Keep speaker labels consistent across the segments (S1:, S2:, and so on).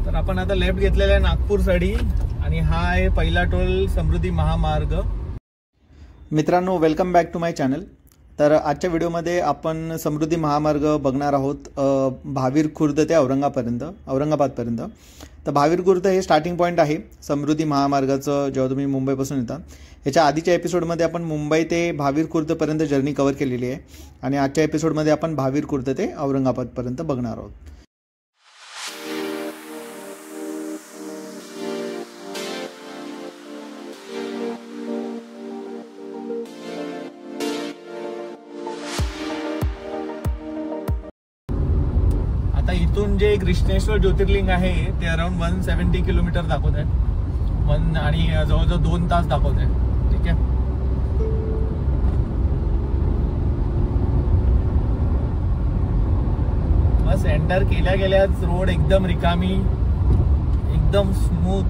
S1: तर आपण आता लेफ्ट घेतलेला आहे नागपूर साठी आणि हा आहे पहिला टोल समृद्धी महामार्ग।
S2: मित्रांनो, welcome back to my channel. तर आजच्या व्हिडिओमध्ये आपण समृद्धी महामार्ग बघणार आहोत भाविर खुर्द ते औरंगाबादपर्यंत। तर भाविर खुर्द हे स्टार्टिंग पॉईंट आहे समृद्धी महामार्गाचं जेव्हा तुम्ही मुंबईपासून येता। ह्याच्या आधीच्या एपिसोडमध्ये आपण मुंबई ते भाविर खुर्दपर्यंत जर्नी कव्हर केलेली आहे आणि आजच्या एपिसोडमध्ये आपण भाविर खुर्द ते औरंगाबादपर्यंत बघणार आहोत।
S1: आता इथून जे कृष्णेश्वर ज्योतिर्लिंग आहे ते अराउंड 170 किलोमीटर दाखवत आहे आणि जवळजवळ 2 तास दाखवत आहे। ठीक आहे, बस एंटर केल्या गेल्याच रोड एकदम रिकामी, एकदम स्मूथ,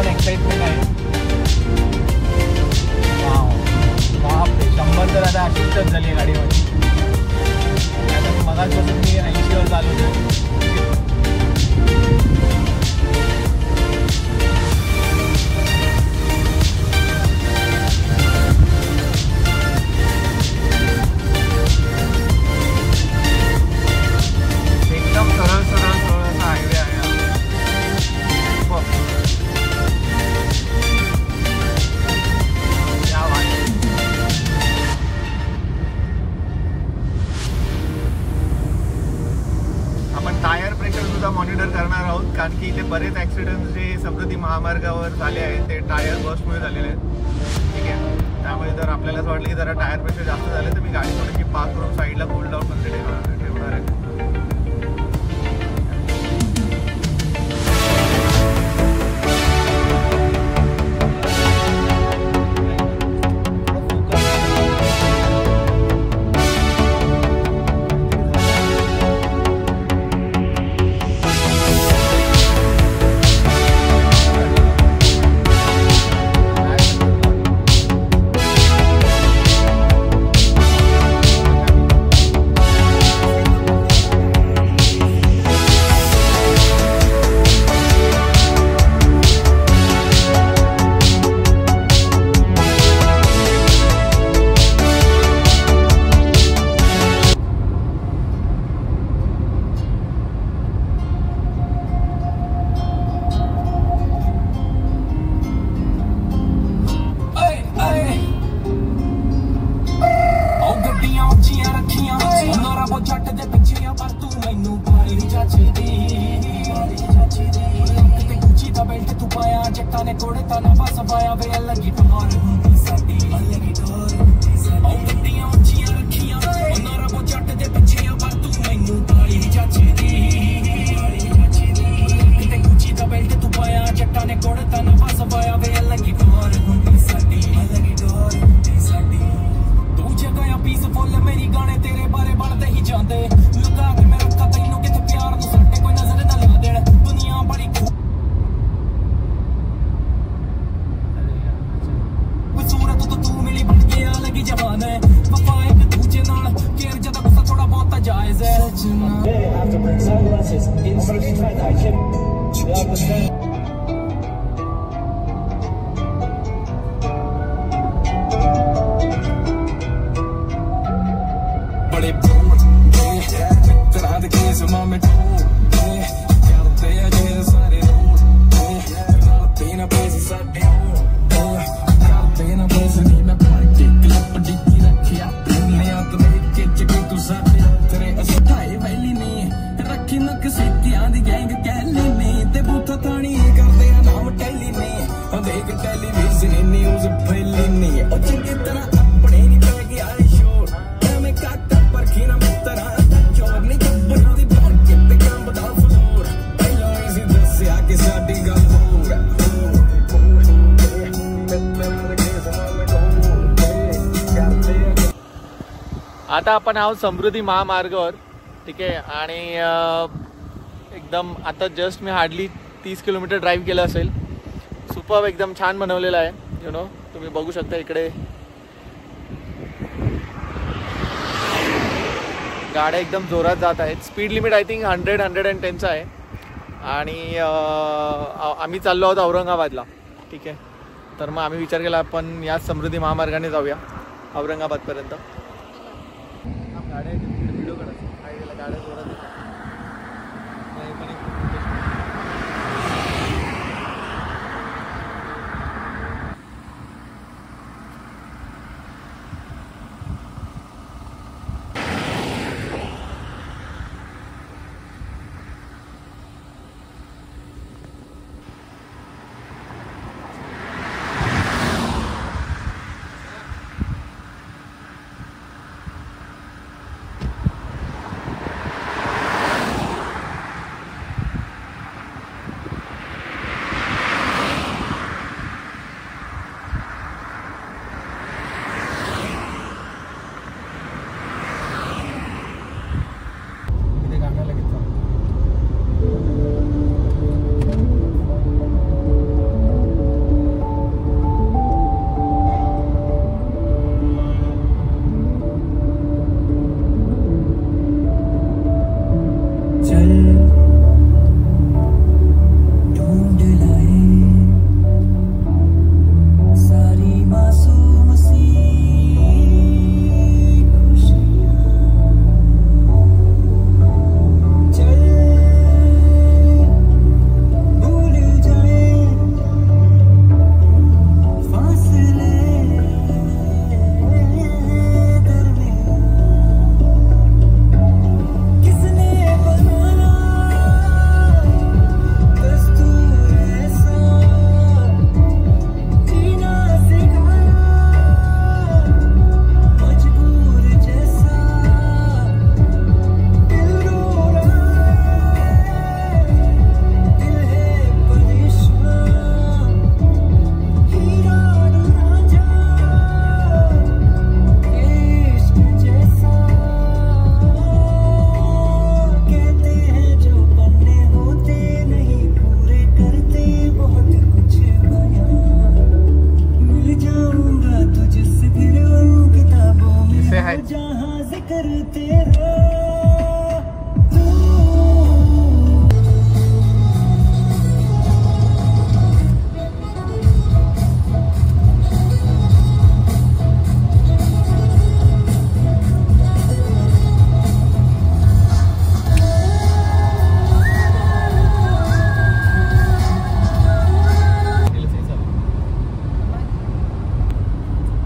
S1: एक्साइटमेंट आहे। बापरे, 100 तर आता अशीच झाली गाडीमध्ये। मगाचपासून मी 80 वर चालवतोय। एकदम सरळ असा हायवे आहे। टायर प्रेशर सुद्धा मॉनिटर करणार आहोत, कारण की इथे बरेच ऍक्सिडेंट्स जे समृद्धी महामार्गावर झाले आहेत ते टायर बर्स्टमुळे झालेले आहेत। ठीक आहे, त्यामुळे जर आपल्याला असं वाटलं की जरा टायर प्रेशर जास्त झाले तर मी गाडी थोडीशी पार्क करून साईडला कूल डाऊन मध्ये ठेवणार आहे। आता आपण आहोत समृद्धी महामार्गावर। ठीक आहे, आणि एकदम आता जस्ट मी हार्डली 30 किलोमीटर ड्राईव्ह केलं असेल। सुपर्ब, एकदम छान बनवलेलं आहे। तुम्ही बघू शकता इकडे गाड्या एकदम जोरात जात आहेत. स्पीड लिमिट आय थिंक 100-110चं आहे. आणि आम्ही चाललो आहोत औरंगाबादला. ठीक आहे, तर मग आम्ही विचार केला आपण या समृद्धी महामार्गाने जाऊया औरंगाबादपर्यंत. गाड्या व्हिडिओ काढायला गाड्या जोरात येतात.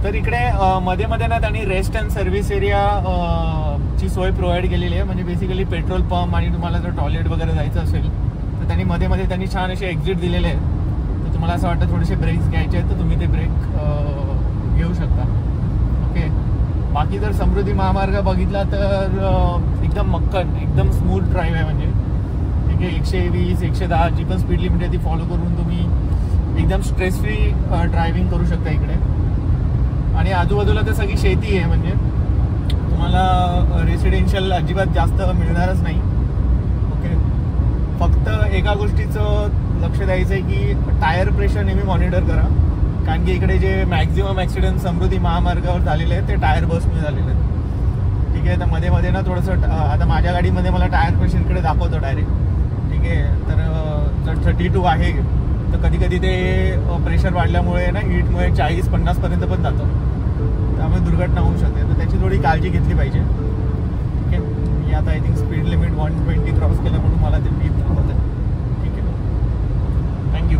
S1: तर इकडे मध्ये मध्ये ना त्यांनी रेस्ट अँड सर्व्हिस एरिया ची सोय प्रोव्हाइड केलेली आहे. म्हणजे बेसिकली पेट्रोल पंप आणि तुम्हाला जर टॉयलेट वगैरे जायचं असेल तर त्यांनी मध्ये मध्ये त्यांनी छान असे एक्झिट दिलेले आहेत. तर तुम्हाला असं वाटतं थोडेसे ब्रेक्स घ्यायचे आहेत तर तुम्ही ते ब्रेक घेऊ शकता. ओके, बाकी जर समृद्धी महामार्ग बघितला तर एकदम मक्कन एकदम स्मूथ ड्राईव्ह आहे. म्हणजे ठीक आहे, 120-110 जी पण स्पीड लिमिट आहे ती फॉलो करून तुम्ही एकदम स्ट्रेस फ्री ड्रायव्हिंग करू शकता इकडे. आणि आजूबाजूला तर सगळी शेती आहे. म्हणजे तुम्हाला रेसिडेन्शियल अजिबात जास्त मिळणारच नाही. ओके, फक्त एका गोष्टीचं लक्ष द्यायचं आहे की टायर प्रेशर नेहमी मॉनिटर करा. कारण की इकडे जे मॅक्झिमम ॲक्सिडेंट समृद्धी महामार्गावर झालेले आहेत ते टायर बसमुळे झालेले आहेत. ठीक आहे, तर मध्ये मध्ये ना थोडंसं आता माझ्या गाडीमध्ये मला टायर प्रेशर इकडे दाखवतो डायरेक्ट. ठीक आहे, तर जर 32 आहे तर कधी कधी ते प्रेशर वाढल्यामुळे ना हीटमुळे 40-50 पर्यंत पण जातं. त्यामुळे दुर्घटना होऊ शकते. तर त्याची थोडी काळजी घेतली पाहिजे. ठीक आहे, मी आता I think speed limit 120 cross केलं म्हणून मला ते बीप दाखवत आहे. ठीक आहे, थँक्यू.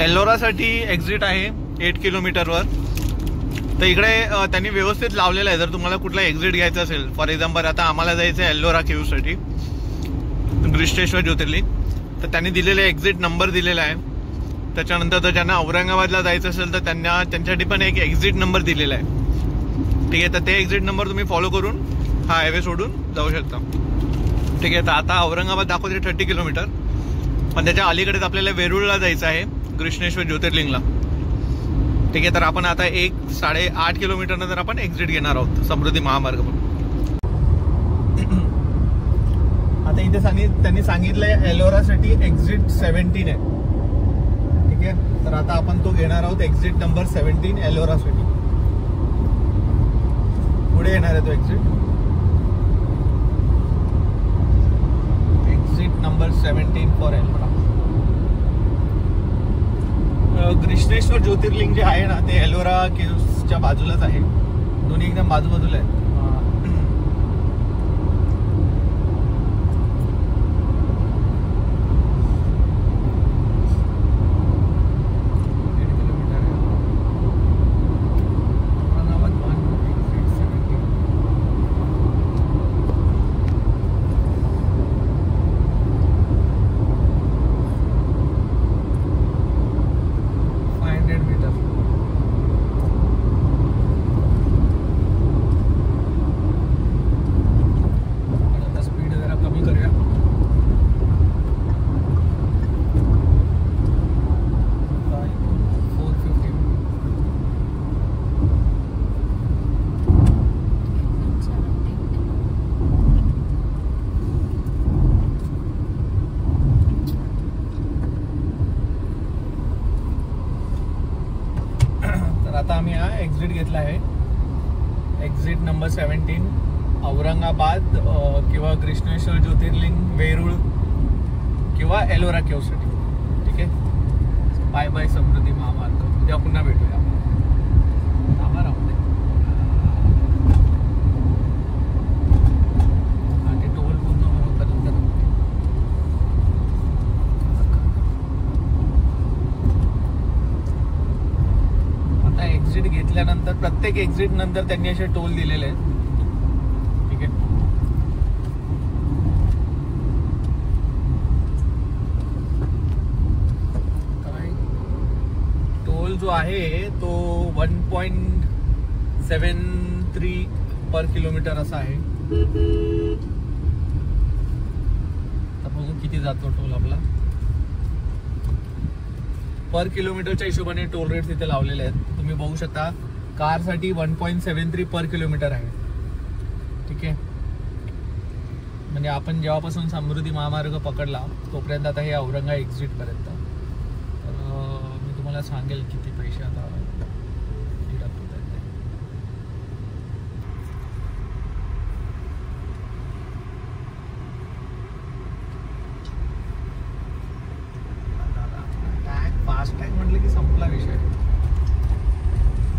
S1: एल्लोरासाठी एक्झिट आहे 8 किलोमीटरवर. तर इकडे त्यांनी व्यवस्थित लावलेलं आहे. जर तुम्हाला कुठला एक्झिट घ्यायचा असेल, फॉर एक्झाम्पल आता आम्हाला जायचं आहे एल्लोरा केव्हसाठी, गृष्टेश्वर ज्योतिर्लिंग, तर त्यांनी दिलेले एक्झिट नंबर दिलेला आहे. त्याच्यानंतर जर ज्यांना औरंगाबादला जायचं असेल तर त्यांच्यासाठी पण एक एक्झिट नंबर दिलेला आहे. ठीक आहे, तर ते एक्झिट नंबर तुम्ही फॉलो करून हा हायवे सोडून जाऊ शकता. ठीक आहे, तर आता औरंगाबाद दाखवते 30 किलोमीटर, पण त्याच्या अलीकडेच आपल्याला वेरूळला जायचं आहे, कृष्णेश्वर ज्योतिर्लिंगला. ठीक आहे, तर आपण आता 8.5 किलोमीटर नंतर आपण एक्झिट घेणार आहोत समृद्धी महामार्ग. आता इथे त्यांनी सांगितलंय एलोरासाठी एक्झिट 17 आहे. ठीक आहे, तर आता आपण तो घेणार आहोत एक्झिट नंबर 17 एलोरासाठी. पुढे येणार आहे तो exit number 17 for Ellora. Grishneshwar Jyotirlinga जे आहे ना ते एलोरा केव्सच्या बाजूलाच आहे, दोन्ही एकदम बाजूबाजूला आहेत. आता आम्ही हा एक्झिट घेतला आहे, एक्झिट नंबर 17 औरंगाबाद किंवा कृष्णेश्वर ज्योतिर्लिंग, वेरूळ किंवा एलोरा केव्हसाठी. ठीक आहे, बाय बाय समृद्धी महामार्ग. उद्या पुन्हा भेटूया. एक्झिट घेतल्यानंतर प्रत्येक एक्झिट नंतर त्यांनी असे टोल दिलेले आहेत. ठीक आहे, टोल जो आहे तो 1.73 पर किलोमीटर असा आहे. तर बघू किती जातो टोल आपला. पर किलोमीटरच्या हिशोबाने टोल रेट तिथे लावलेले आहेत. तुम्ही बघू शकता कारसाठी 1.73 पर किलोमीटर आहे. ठीक आहे, म्हणजे आपण जेव्हापासून समृद्धी महामार्ग पकडला तोपर्यंत आता हे औरंगा एक्झिट पर्यंत. तर मी तुम्हाला सांगेल किती पैसे आता फास्ट टॅग म्हटलं की संपला विषय.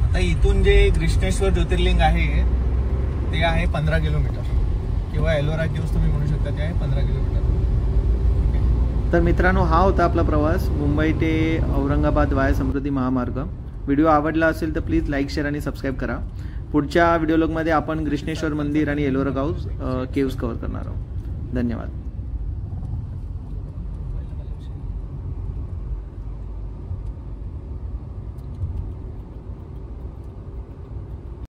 S1: आता इथून जे कृष्णेश्वर ज्योतिर्लिंग आहे ते आहे 15 किलोमीटर किंवा एलोरा केव्स तुम्ही म्हणू शकता, ते आहे 15 किलोमीटर.
S2: तर मित्रांनो, हा होता आपला प्रवास मुंबई ते औरंगाबाद वाया समृद्धी महामार्ग. व्हिडिओ आवडला असेल तर प्लीज लाईक, शेअर आणि सबस्क्राईब करा. पुढच्या व्हिडिओ लॉगमध्ये आपण कृष्णेश्वर मंदिर आणि एलोरा केव्स कव्हर करणार आहोत. धन्यवाद.